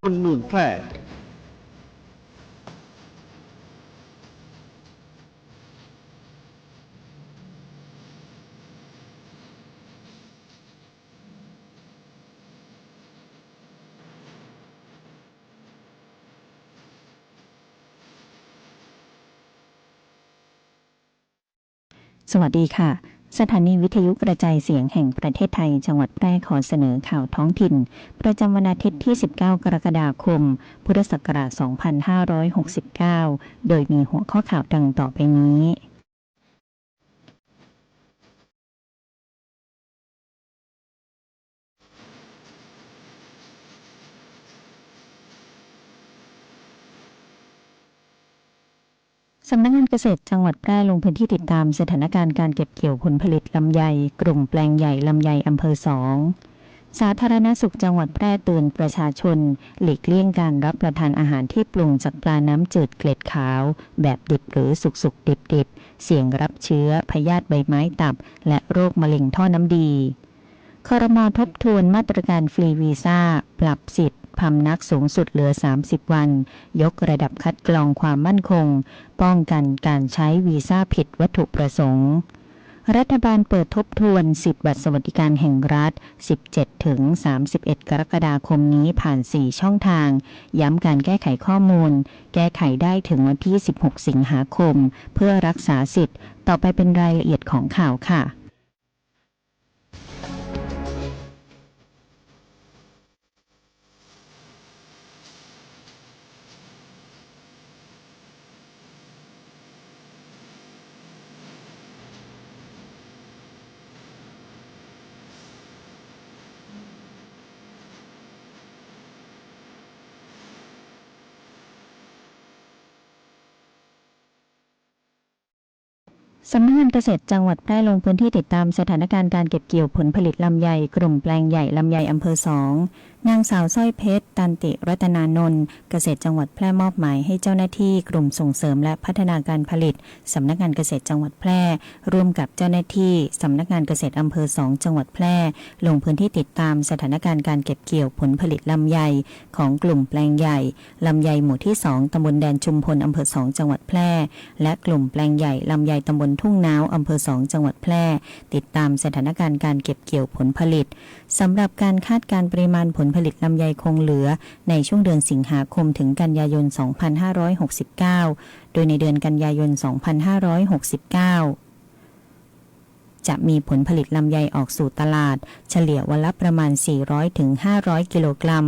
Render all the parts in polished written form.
คนเมืองแพร่สวัสดีค่ะสถานีวิทยุกระจายเสียงแห่งประเทศไทยจังหวัดแพร่ขอเสนอข่าวท้องถิ่นประจำวันอาทิตย์ที่19กรกฎาคมพุทธศักราช2569โดยมีหัวข้อข่าวดังต่อไปนี้สำนักงานเกษตรจังหวัดแพร่ลงพื้นที่ติดตามสถานการณ์การเก็บเกี่ยวผลผลิตลำไยกลุ่มแปลงใหญ่ลำไยอำเภอ2สาธารณสุขจังหวัดแพร่เตือนประชาชนหลีกเลี่ยงการรับประทานอาหารที่ปรุงจากปลาน้ำจืดเกล็ดขาวแบบดิบหรือสุกดิบเสี่ยงรับเชื้อพยาธิใบไม้ตับและโรคมะเร็งท่อน้ำดีครม.ทบทวนมาตรการฟรีวีซ่าปรับสิทธิ์พำนักสูงสุดเหลือ30วันยกระดับคัดกรองความมั่นคงป้องกันการใช้วีซ่าผิดวัตถุประสงค์รัฐบาลเปิดทบทวนสิทธิบัตรสวัสดิการแห่งรัฐ 17-31 กรกฎาคมนี้ผ่าน 4 ช่องทางย้ำการแก้ไขข้อมูลแก้ไขได้ถึงวันที่ 16 สิงหาคมเพื่อรักษาสิทธิ์ต่อไปเป็นรายละเอียดของข่าวค่ะสำนักงานเกษตรจังหวัดแพร่ลงพื้นที่ติดตามสถานการณ์การเก็บเกี่ยวผลผลิตลำไยกลุ่มแปลงใหญ่ลำไยอำเภอ2นางสาวสร้อยเพชรตันติรัตนานนท์เกษตรจังหวัดแพร่มอบหมายให้เจ้าหน้าที่กลุ่มส่งเสริมและพัฒนาการผลิตสำนักงานเกษตรจังหวัดแพร่ร่วมกับเจ้าหน้าที่สำนักงานเกษตรอำเภอ2จังหวัดแพร่ลงพื้นที่ติดตามสถานการณ์การเก็บเกี่ยวผลผลิตลำไยของกลุ่มแปลงใหญ่ลำไยหมู่ที่2ตำบลแดนชุมพลอำเภอ2จังหวัดแพร่และกลุ่มแปลงใหญ่ลำไยตำบลทุ่งน้าวอำเภอ2จังหวัดแพร่ติดตามสถานการณ์การเก็บเกี่ยวผลผลิตสำหรับการคาดการปริมาณผลผลิตลำไยคงเหลือในช่วงเดือนสิงหาคมถึงกันยายน 2569 โดยในเดือนกันยายน 2569 จะมีผลผลิตลำไยออกสู่ตลาดเฉลี่ยวันละประมาณ 400-500 กิโลกรัม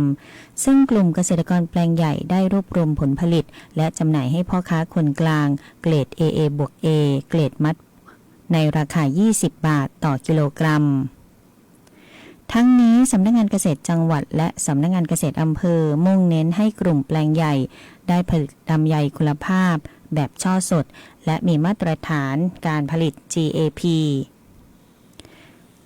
ซึ่งกลุ่มเกษตรกรแปลงใหญ่ได้รวบรวมผลผลิตและจำหน่ายให้พ่อค้าคนกลางเกรด AA บวก A เกรดมัดในราคา 20 บาทต่อกิโลกรัมทั้งนี้สำนักงานเกษตรจังหวัดและสำนักงานเกษตรอำเภอมุ่งเน้นให้กลุ่มแปลงใหญ่ได้ผลิตลำไยคุณภาพแบบช่อสดและมีมาตรฐานการผลิต GAP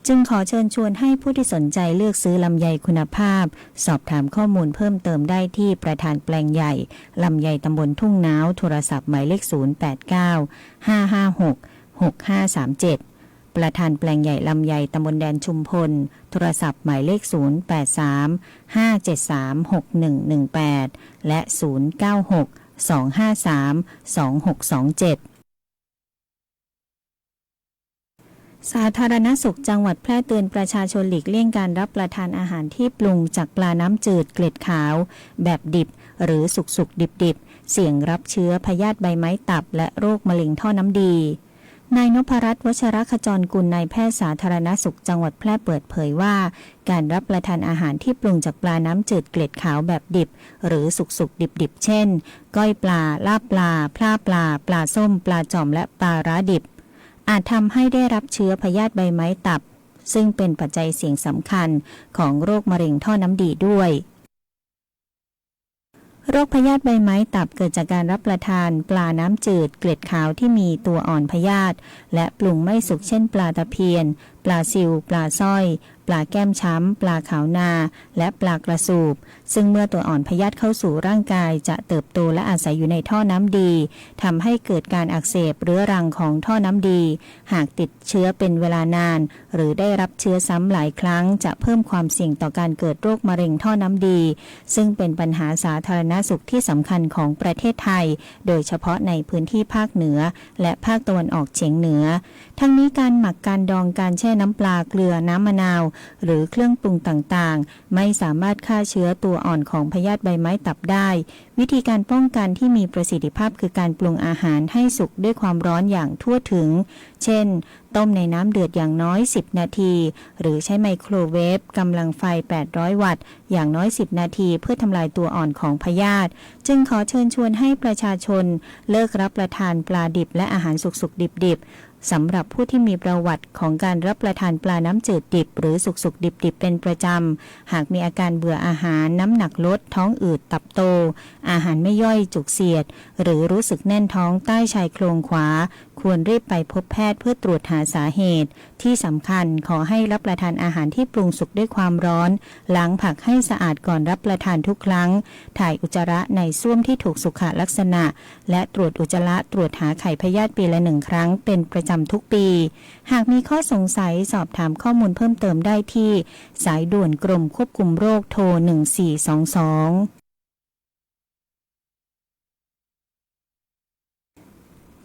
จึงขอเชิญชวนให้ผู้ที่สนใจเลือกซื้อลำไยคุณภาพสอบถามข้อมูลเพิ่มเติมได้ที่ประธานแปลงใหญ่ลำไยตำบลทุ่งน้าวโทรศัพท์หมายเลข089-556-6537ประธานแปลงใหญ่ลำไยตำบลแดนชุมพลโทรศัพท์หมายเลข083-573-6118และ096-253-2627สาธารณสุขจังหวัดแพร่เตือนประชาชนหลีกเลี่ยงการรับประทานอาหารที่ปรุงจากปลาน้ำจืดเกล็ดขาวแบบดิบหรือสุกดิบเสี่ยงรับเชื้อพยาธิใบไม้ตับและโรคมะเร็งท่อน้ำดีนายนพรัตน์วชรขจรกุลนายแพทย์สาธารณสุขจังหวัดแพร่เปิดเผยว่าการรับประทานอาหารที่ปรุงจากปลาน้ำจืดเกล็ดขาวแบบดิบหรือสุกดิบเช่นก้อยปลาลาบปลาพร่าปลาปลาส้มปลาจ่อมและปลาร้าดิบอาจทำให้ได้รับเชื้อพยาธิใบไม้ตับซึ่งเป็นปัจจัยเสี่ยงสำคัญของโรคมะเร็งท่อน้ำดีด้วยโรคพยาธิใบไม้ตับเกิดจากการรับประทานปลาน้ำจืดเกล็ดขาวที่มีตัวอ่อนพยาธิและปรุงไม่สุกเช่นปลาตะเพียน ปลาซิวปลาสร้อยปลาแก้มช้ำปลาขาวนาและปลากระสูบซึ่งเมื่อตัวอ่อนพยาธิเข้าสู่ร่างกายจะเติบโตและอาศัยอยู่ในท่อน้ำดีทำให้เกิดการอักเสบเรื้อรังของท่อน้ำดีหากติดเชื้อเป็นเวลานานหรือได้รับเชื้อซ้ำหลายครั้งจะเพิ่มความเสี่ยงต่อการเกิดโรคมะเร็งท่อน้ำดีซึ่งเป็นปัญหาสาธารณสุขที่สำคัญของประเทศไทยโดยเฉพาะในพื้นที่ภาคเหนือและภาคตะวันออกเฉียงเหนือทั้งนี้การหมักการดองการแช่น้ำปลาเกลือน้ำมะนาวหรือเครื่องปรุงต่างๆไม่สามารถฆ่าเชื้อตัวอ่อนของพยาธิใบไม้ตับได้วิธีการป้องกันที่มีประสิทธิภาพคือการปรุงอาหารให้สุกด้วยความร้อนอย่างทั่วถึงเช่นต้มในน้ำเดือดอย่างน้อย10นาทีหรือใช้ไมโครเวฟกำลังไฟ800วัตต์อย่างน้อย10นาทีเพื่อทำลายตัวอ่อนของพยาธิจึงขอเชิญชวนให้ประชาชนเลิกรับประทานปลาดิบและอาหารสุกๆดิบๆสำหรับผู้ที่มีประวัติของการรับประทานปลาน้ำจืดดิบหรือสุกๆดิบๆเป็นประจำหากมีอาการเบื่ออาหารน้ำหนักลดท้องอืดตับโตอาหารไม่ย่อยจุกเสียดหรือรู้สึกแน่นท้องใต้ชายโครงขวาควรรีบไปพบแพทย์เพื่อตรวจหาสาเหตุที่สำคัญขอให้รับประทานอาหารที่ปรุงสุกด้วยความร้อนล้างผักให้สะอาดก่อนรับประทานทุกครั้งถ่ายอุจจาระในส้วมที่ถูกสุขลักษณะและตรวจอุจจาระตรวจหาไข่พยาธิปีละ1ครั้งเป็นประจำทุกปีหากมีข้อสงสัยสอบถามข้อมูลเพิ่มเติมได้ที่สายด่วนกรมควบคุมโรคโทร1422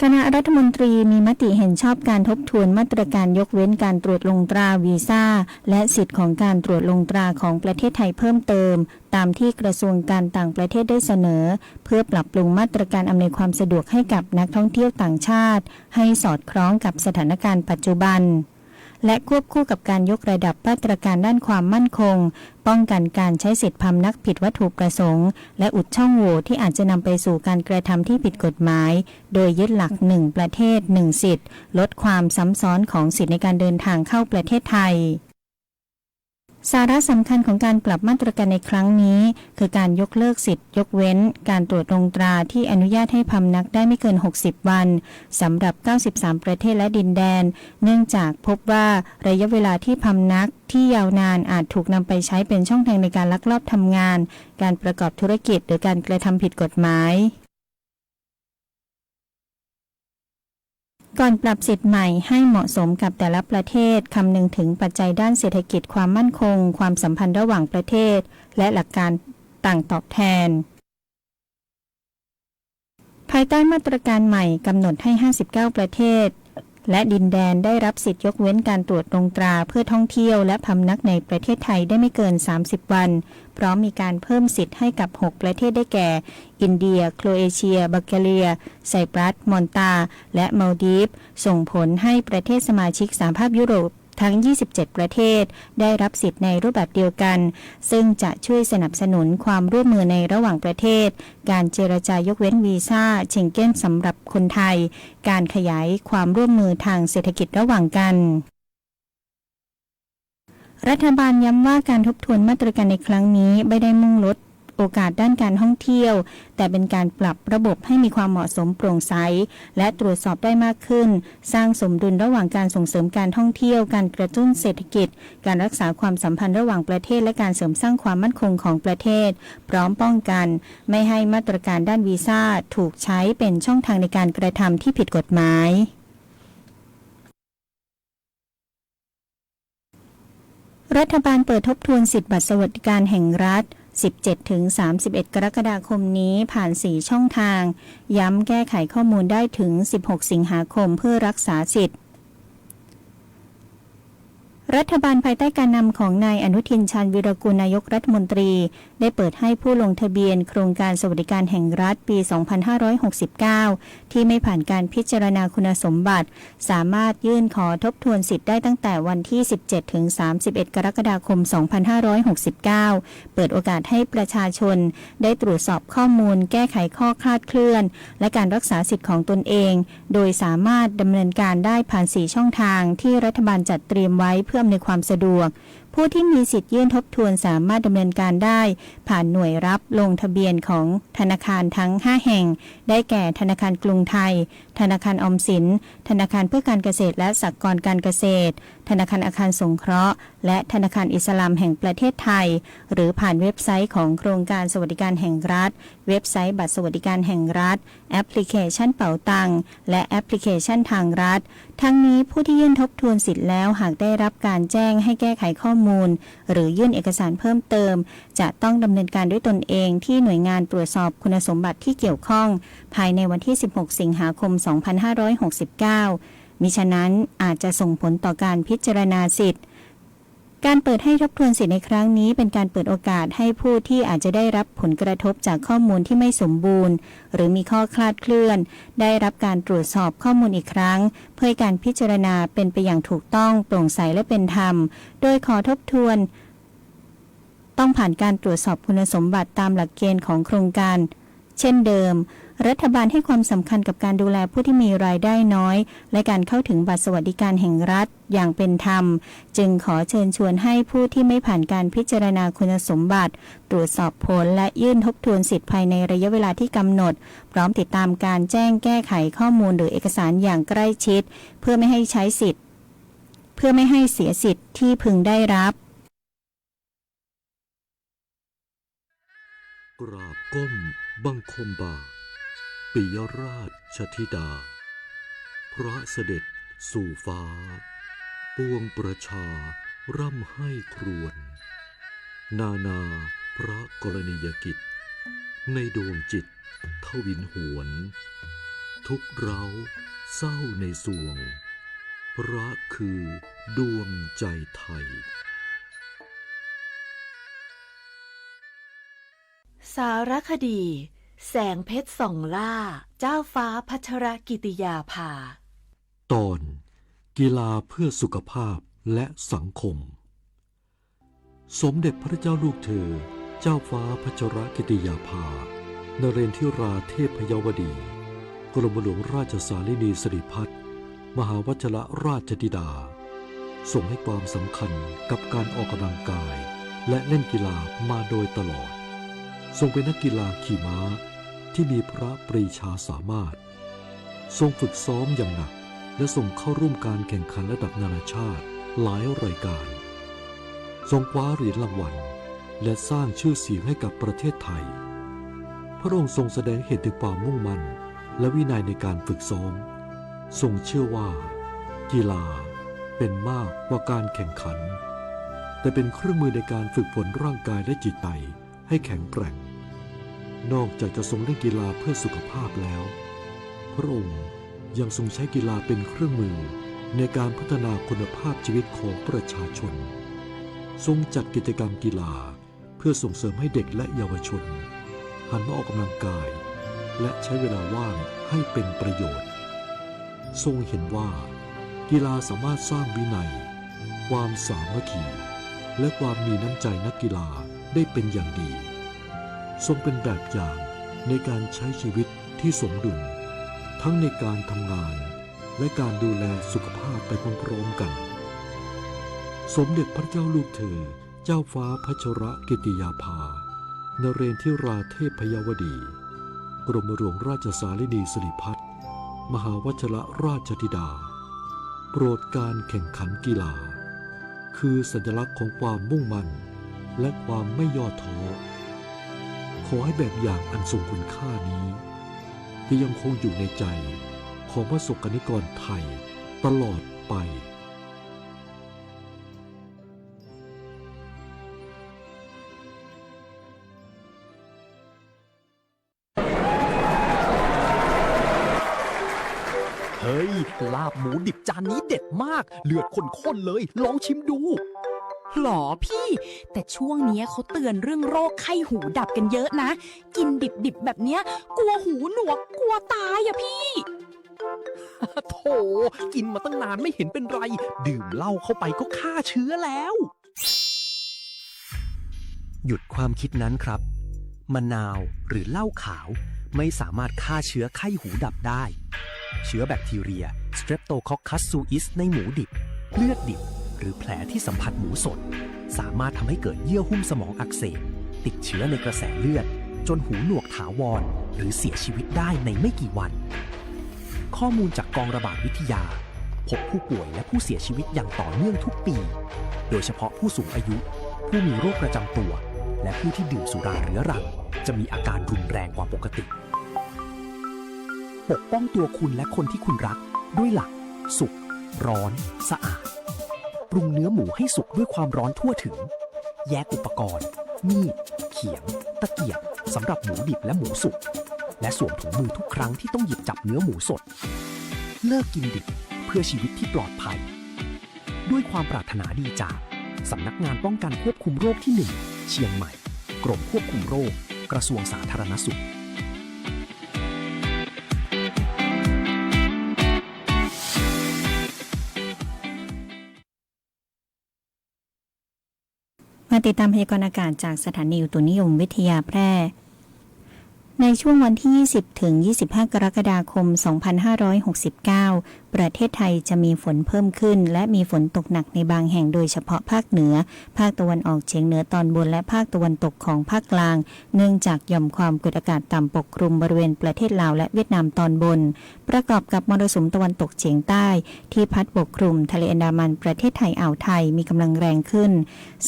คณะรัฐมนตรีมีมติเห็นชอบการทบทวนมาตรการยกเว้นการตรวจลงตราวีซ่าและสิทธิ์ของการตรวจลงตราของประเทศไทยเพิ่มเติมตามที่กระทรวงการต่างประเทศได้เสนอเพื่อปรับปรุงมาตรการอำนวยความสะดวกให้กับนักท่องเที่ยวต่างชาติให้สอดคล้องกับสถานการณ์ปัจจุบันและควบคู่กับการยกระดับมาตรการด้านความมั่นคงป้องกันการใช้สิทธิพำนักผิดวัตถุประสงค์และอุดช่องโหว่ที่อาจจะนำไปสู่การกระทำที่ผิดกฎหมายโดยยึดหลัก1ประเทศ1สิทธิ์ลดความซ้ำซ้อนของสิทธิในการเดินทางเข้าประเทศไทยสาระสำคัญของการปรับมาตรการในครั้งนี้คือการยกเลิกสิทธิยกเว้นการตรวจลงตราที่อนุญาตให้พำนักได้ไม่เกิน60วันสำหรับ93ประเทศและดินแดนเนื่องจากพบว่าระยะเวลาที่พำนักที่ยาวนานอาจถูกนำไปใช้เป็นช่องทางในการลักลอบทำงานการประกอบธุรกิจหรือการกระทำผิดกฎหมายก่อนปรับสิทธิ์ใหม่ให้เหมาะสมกับแต่ละประเทศคำนึงถึงปัจจัยด้านเศรษฐกิจความมั่นคงความสัมพันธ์ระหว่างประเทศและหลักการต่างตอบแทนภายใต้มาตรการใหม่กำหนดให้59ประเทศและดินแดนได้รับสิทธิยกเว้นการตรวจลงตราเพื่อท่องเที่ยวและพำนักในประเทศไทยได้ไม่เกิน30วันพร้อมมีการเพิ่มสิทธิ์ให้กับ6ประเทศได้แก่อินเดียโครเอเชียบัลแกเรียไซปรัสมอนตาและมัลดีฟส่งผลให้ประเทศสมาชิกสหภาพยุโรปทั้ง27ประเทศได้รับสิทธิ์ในรูปแบบเดียวกันซึ่งจะช่วยสนับสนุนความร่วมมือในระหว่างประเทศการเจรจายกเว้นวีซ่าเชงเก้นสำหรับคนไทยการขยายความร่วมมือทางเศรษฐกิจระหว่างกันรัฐบาลย้ำว่าการทบทวนมาตรการในครั้งนี้ไม่ได้มุ่งลดโอกาสด้านการท่องเที่ยวแต่เป็นการปรับระบบให้มีความเหมาะสมโปร่งใสและตรวจสอบได้มากขึ้นสร้างสมดุลระหว่างการส่งเสริมการท่องเที่ยวการกระตุ้นเศรษฐกิจการรักษาความสัมพันธ์ระหว่างประเทศและการเสริมสร้างความมั่นคงของประเทศพร้อมป้องกันไม่ให้มาตรการด้านวีซ่าถูกใช้เป็นช่องทางในการกระทำที่ผิดกฎหมายรัฐบาลเปิดทบทวนสิทธิบัตรสวัสดิการแห่งรัฐ17-31 กรกฎาคมนี้ผ่าน4ช่องทางย้ำแก้ไขข้อมูลได้ถึง16สิงหาคมเพื่อรักษาสิทธิรัฐบาลภายใต้การนำของนายอนุทินชาญวีรกูลนายกรัฐมนตรีได้เปิดให้ผู้ลงทะเบียนโครงการสวัสดิการแห่งรัฐปี 2569 ที่ไม่ผ่านการพิจารณาคุณสมบัติสามารถยื่นขอทบทวนสิทธิ์ได้ตั้งแต่วันที่ 17-31 กรกฎาคม 2569 เปิดโอกาสให้ประชาชนได้ตรวจสอบข้อมูลแก้ไขข้อคลาดเคลื่อนและการรักษาสิทธิ์ของตนเองโดยสามารถดำเนินการได้ผ่าน4ช่องทางที่รัฐบาลจัดเตรียมไว้เพื่ออำนวยความสะดวก ผู้ที่มีสิทธิ์ยื่นทบทวนสามารถดำเนินการได้ผ่านหน่วยรับลงทะเบียนของธนาคารทั้ง 5 แห่งได้แก่ธนาคารกรุงไทยธนาคารออมสินธนาคารเพื่อการเกษตรและสหกรณ์การเกษตรธนาคารอาคารสงเคราะห์และธนาคารอิสลามแห่งประเทศไทยหรือผ่านเว็บไซต์ของโครงการสวัสดิการแห่งรัฐเว็บไซต์บัตรสวัสดิการแห่งรัฐแอปพลิเคชันเป๋าตังและแอปพลิเคชันทางรัฐทั้งนี้ผู้ที่ยื่นทบทวนสิทธิ์แล้วหากได้รับการแจ้งให้แก้ไขข้อมูลหรือยื่นเอกสารเพิ่มเติมจะต้องดำเนินการด้วยตนเองที่หน่วยงานตรวจสอบคุณสมบัติที่เกี่ยวข้องภายในวันที่ 16 สิงหาคม 2569 มิฉะนั้นอาจจะส่งผลต่อการพิจารณาสิทธิ์การเปิดให้ทบทวนสิทธิ์ในครั้งนี้เป็นการเปิดโอกาสให้ผู้ที่อาจจะได้รับผลกระทบจากข้อมูลที่ไม่สมบูรณ์หรือมีข้อคลาดเคลื่อนได้รับการตรวจสอบข้อมูลอีกครั้งเพื่อให้การพิจารณาเป็นไปอย่างถูกต้องโปร่งใสและเป็นธรรมโดยขอทบทวนต้องผ่านการตรวจสอบคุณสมบัติตามหลักเกณฑ์ของโครงการเช่นเดิมรัฐบาลให้ความสำคัญกับการดูแลผู้ที่มีรายได้น้อยและการเข้าถึงบัตรสวัสดิการแห่งรัฐอย่างเป็นธรรมจึงขอเชิญชวนให้ผู้ที่ไม่ผ่านการพิจารณาคุณสมบัติตรวจสอบผลและยื่นทบทวนสิทธิ์ภายในระยะเวลาที่กำหนดพร้อมติดตามการแจ้งแก้ไขข้อมูลหรือเอกสารอย่างใกล้ชิดเพื่อไม่ให้เสียสิทธิ์ที่พึงได้รับกราบก้มบังคมบาทปิยราชธิดาพระเสด็จสู่ฟ้าปวงประชาร่ำให้ครวญนาพระกรณียกิจในดวงจิตทวินหวนทุกเร้าเศร้าในสวงพระคือดวงใจไทยสารคดีแสงเพชรส่องล่าเจ้าฟ้าพัชรกิติยาภาตอนกีฬาเพื่อสุขภาพและสังคมสมเด็จพระเจ้าลูกเธอเจ้าฟ้าพัชรกิติยาภานเรนทิราเทพยวดีกรมหลวงราชสารินีสิริพัฒน์มหาวชิรราชธิดาทรงให้ความสำคัญกับการออกกำลังกายและเล่นกีฬามาโดยตลอดทรงเป็นนักกีฬาขี่ม้าที่มีพระปรีชาสามารถทรงฝึกซ้อมอย่างหนักและทรงเข้าร่วมการแข่งขันระดับนานาชาติหลายรายการทรงคว้าเหรียญรางวัลและสร้างชื่อเสียงให้กับประเทศไทยพระองค์ทรงแสดงเห็นถึงความมุ่งมั่นและวินัยในการฝึกซ้อมทรงเชื่อว่ากีฬาเป็นมากกว่าการแข่งขันแต่เป็นเครื่องมือในการฝึกฝนร่างกายและจิตใจให้แข็งแกร่งนอกจากจะทรงเล่นกีฬาเพื่อสุขภาพแล้วพระองค์ยังทรงใช้กีฬาเป็นเครื่องมือในการพัฒนาคุณภาพชีวิตของประชาชนทรงจัดกิจกรรมกีฬาเพื่อส่งเสริมให้เด็กและเยาวชนหันมาออกกำลังกายและใช้เวลาว่างให้เป็นประโยชน์ทรงเห็นว่ากีฬาสามารถสร้างวินัยความสามัคคีและความมีน้ำใจนักกีฬาได้เป็นอย่างดีทรงเป็นแบบอย่างในการใช้ชีวิตที่สมดุลทั้งในการทำงานและการดูแลสุขภาพไปพร้อมๆกันสมเด็จพระเจ้าลูกเธอเจ้าฟ้าพัชรกิติยาภานเรนทิราเทพยวดีกรมหลวงราชสารินีสิริพัฒน์มหาวชิรราชธิดาโปรดการแข่งขันกีฬาคือสัญลักษณ์ของความมุ่งมั่นและความไม่ย่อท้อขอให้แบบอย่างอันทรงคุณค่านี้ที่ยังคงอยู่ในใจของประสบกนิกรไทยตลอดไปเฮ้ยลาบหมูดิบจานนี้เด็ดมากเลือดข้นๆเลยลองชิมดูหรอพี่แต่ช่วงนี้เขาเตือนเรื่องโรคไข้หูดับกันเยอะนะกินดิบๆแบบเนี้ยกลัวหูหนวกกลัวตายอะพี่ โถกินมาตั้งนานไม่เห็นเป็นไรดื่มเหล้าเข้าไปก็ฆ่าเชื้อแล้วหยุดความคิดนั้นครับมะนาวหรือเหล้าขาวไม่สามารถฆ่าเชื้อไข้หูดับได้เชื้อแบคทีเรีย Streptococcus suis ในหมูดิบเลือดดิบ หรือแผลที่สัมผัสหมูสดสามารถทำให้เกิดเยื่อหุ้มสมองอักเสบติดเชื้อในกระแสเลือดจนหูหนวกถาวรหรือเสียชีวิตได้ในไม่กี่วันข้อมูลจากกองระบาดวิทยาพบผู้ป่วยและผู้เสียชีวิตอย่างต่อเนื่องทุกปีโดยเฉพาะผู้สูงอายุผู้มีโรคประจำตัวและผู้ที่ดื่มสุราเรื้อรังจะมีอาการรุนแรงกว่าปกติปกป้องตัวคุณและคนที่คุณรักด้วยหลักสุกร้อนสะอาดปรุงเนื้อหมูให้สุกด้วยความร้อนทั่วถึงแยกอุปกรณ์มีดเขียงตะเกียบสำหรับหมูดิบและหมูสุกและสวมถุงมือทุกครั้งที่ต้องหยิบจับเนื้อหมูสดเลิกกินดิบเพื่อชีวิตที่ปลอดภัยด้วยความปรารถนาดีจากสำนักงานป้องกันควบคุมโรคที่ 1 เชียงใหม่กรมควบคุมโรคกระทรวงสาธารณสุขมาติดตามพยากรณ์อากาศจากสถานีอุตุนิยมวิทยาแพร่ในช่วงวันที่ 20 ถึง 25 กรกฎาคม 2569 ประเทศไทยจะมีฝนเพิ่มขึ้นและมีฝนตกหนักในบางแห่งโดยเฉพาะภาคเหนือภาคตะวันออกเฉียงเหนือตอนบนและภาคตะวันตกของภาคกลางเนื่องจากหย่อมความกดอากาศต่ำปกคลุมบริเวณประเทศลาวและเวียดนามตอนบนประกอบกับมรสุมตะวันตกเฉียงใต้ที่พัดปกคลุมทะเลอันดามันประเทศไทยอ่าวไทยมีกำลังแรงขึ้น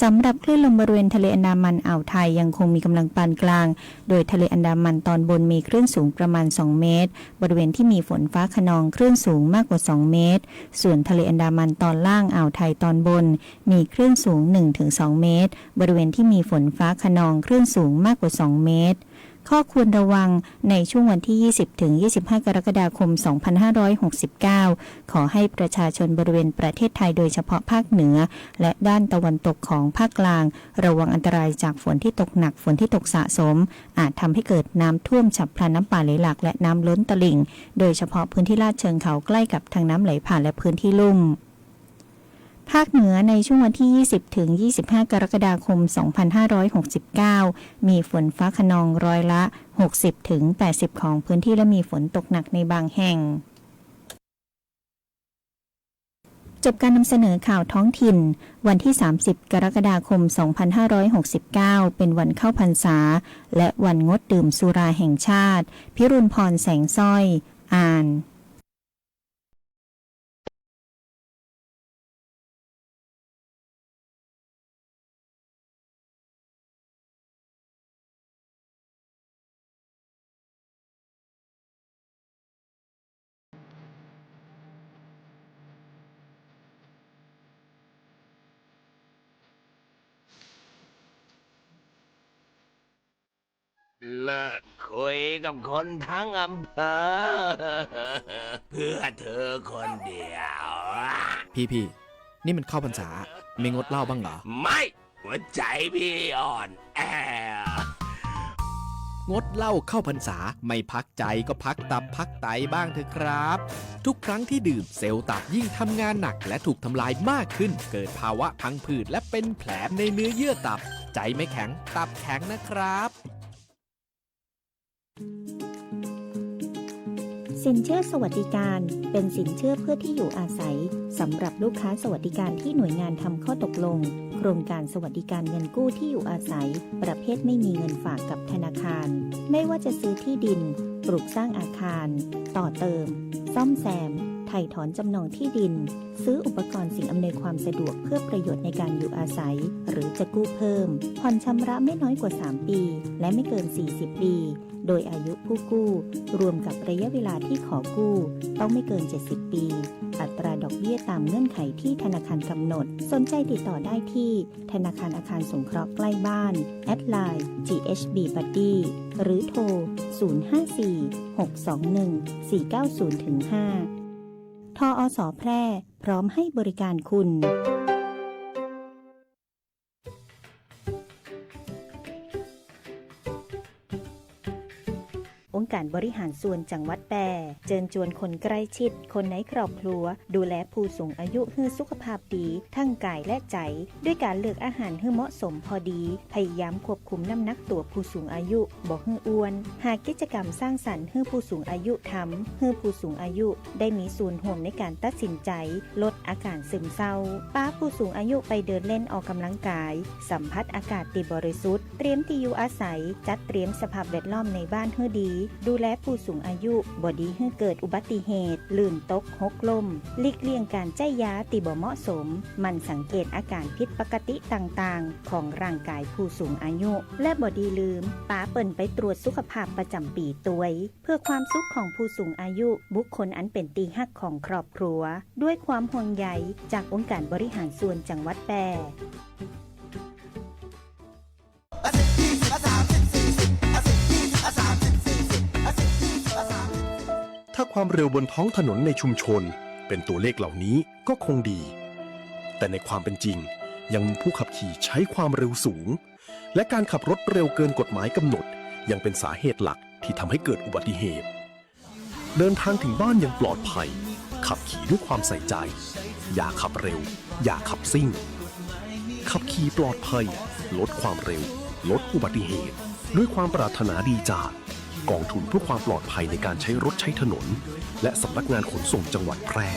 สำหรับคลื่นลมบริเวณทะเลอันดามันอ่าวไทยยังคงมีกำลังปานกลางโดยทะเลอันดามันตอนบนมีคลื่นสูงประมาณ2เมตรบริเวณที่มีฝนฟ้าคะนองคลื่นสูงมากกว่า2เมตรส่วนทะเลอันดามันตอนล่างอ่าวไทยตอนบนมีคลื่นสูง 1-2 เมตรบริเวณที่มีฝนฟ้าคะนองคลื่นสูงมากกว่า2เมตรข้อควรระวังในช่วงวันที่ 20 ถึง 25 กรกฎาคม 2569 ขอให้ประชาชนบริเวณประเทศไทยโดยเฉพาะภาคเหนือและด้านตะวันตกของภาคกลางระวังอันตรายจากฝนที่ตกหนักฝนที่ตกสะสมอาจทำให้เกิดน้ำท่วมฉับพลันน้ำป่าไหลหลากและน้ำล้นตลิ่งโดยเฉพาะพื้นที่ลาดเชิงเขาใกล้กับทางน้ำไหลผ่านและพื้นที่ลุ่มภาคเหนือในช่วงวันที่ 20 ถึง 25 กรกฎาคม 2569 มีฝนฟ้าคะนองร้อยละ 60 ถึง 80 ของพื้นที่และมีฝนตกหนักในบางแห่งจบการนำเสนอข่าวท้องถิ่นวันที่ 30 กรกฎาคม 2569 เป็นวันเข้าพรรษาและวันงดดื่มสุราแห่งชาติพิรุณพรแสงสร้อยอ่านเลิกคุยกับคนทั้งอำเภอเพื่อเธอคนเดียว พี่นี่มันเข้าพรรษาไม่งดเหล้าบ้างเหรอ ไม่หัวใจพี่อ่อนแอง ดเหล้าเข้าพรรษาไม่พักใจก็พักตับพักไตบ้างเถอะครับ ทุกครั้งที่ดื่มเซลล์ตับยิ่งทำงานหนักและถูกทำลายมากขึ้นเกิดภาวะพังผืดและเป็นแผลในเนื้อเยื่อตับใจไม่แข็งตับแข็งนะครับสินเชื่อสวัสดิการเป็นสินเชื่อเพื่อที่อยู่อาศัยสำหรับลูกค้าสวัสดิการที่หน่วยงานทำข้อตกลงโครงการสวัสดิการเงินกู้ที่อยู่อาศัยประเภทไม่มีเงินฝากกับธนาคารไม่ว่าจะซื้อที่ดินปลูกสร้างอาคารต่อเติมซ่อมแซมถ่ายถอนจำนองที่ดินซื้ออุปกรณ์สิ่งอำนวยความสะดวกเพื่อประโยชน์ในการอยู่อาศัยหรือจะกู้เพิ่มผ่อนชำระไม่น้อยกว่า3ปีและไม่เกิน40ปีโดยอายุผู้กู้รวมกับระยะเวลาที่ขอกู้ต้องไม่เกิน70ปีอัตราดอกเบี้ยตามเงื่อนไขที่ธนาคารกำหนดสนใจติดต่อได้ที่ธนาคารอาคารสงเคราะห์ใกล้บ้านแอดไลน์ GHB Buddy หรือโทร 054-621-490-5 ทอส.แพร่พร้อมให้บริการคุณองค์การ การบริหารส่วนจังหวัดแปรเชิญชวนคนใกล้ชิดคนในครอบครัวดูแลผู้สูงอายุให้สุขภาพดีทั้งกายและใจด้วยการเลือกอาหารให้เหมาะสมพอดีพยายามควบคุมน้ำหนักตัวผู้สูงอายุบ่ให้อ้วนหากกิจกรรมสร้างสรรค์ให้ผู้สูงอายุทำให้ผู้สูงอายุได้มีส่วนร่วมในการตัดสินใจลดอาการซึมเศร้าป้าผู้สูงอายุไปเดินเล่นออกกำลังกายสัมผัสอากาศที่บริสุทธิ์เตรียมที่อยู่อาศัยจัดเตรียมสภาพแวดล้อมในบ้านให้ดีดูแลผู้สูงอายุบ่ดีให้เกิดอุบัติเหตุลื่นตกหกล้มหลีกเลี่ยงการใจยาที่บ่เหมาะสมมันสังเกตอาการผิดปกติต่างๆของร่างกายผู้สูงอายุและบ่ดีลืมป้าเปิ่นไปตรวจสุขภาพประจำปีตัวยเพื่อความสุขของผู้สูงอายุบุคคลอันเป็นตีฮักของครอบครัวด้วยความห่วงใยจากองค์การบริหารส่วนจังหวัดแปร ถ้าความเร็วบนท้องถนนในชุมชนเป็นตัวเลขเหล่านี้ก็คงดีแต่ในความเป็นจริงยังมีผู้ขับขี่ใช้ความเร็วสูงและการขับรถเร็วเกินกฎหมายกำหนดยังเป็นสาเหตุหลักที่ทำให้เกิดอุบัติเหตุเดินทางถึงบ้านอย่างปลอดภัยขับขี่ด้วยความใส่ใจอย่าขับเร็วอย่าขับซิ่งขับขี่ปลอดภัยลดความเร็วลดอุบัติเหตุด้วยความปรารถนาดีจากกองทุนเพื่อความปลอดภัยในการใช้รถใช้ถนนและสำนักงานขนส่งจังหวัดแพร่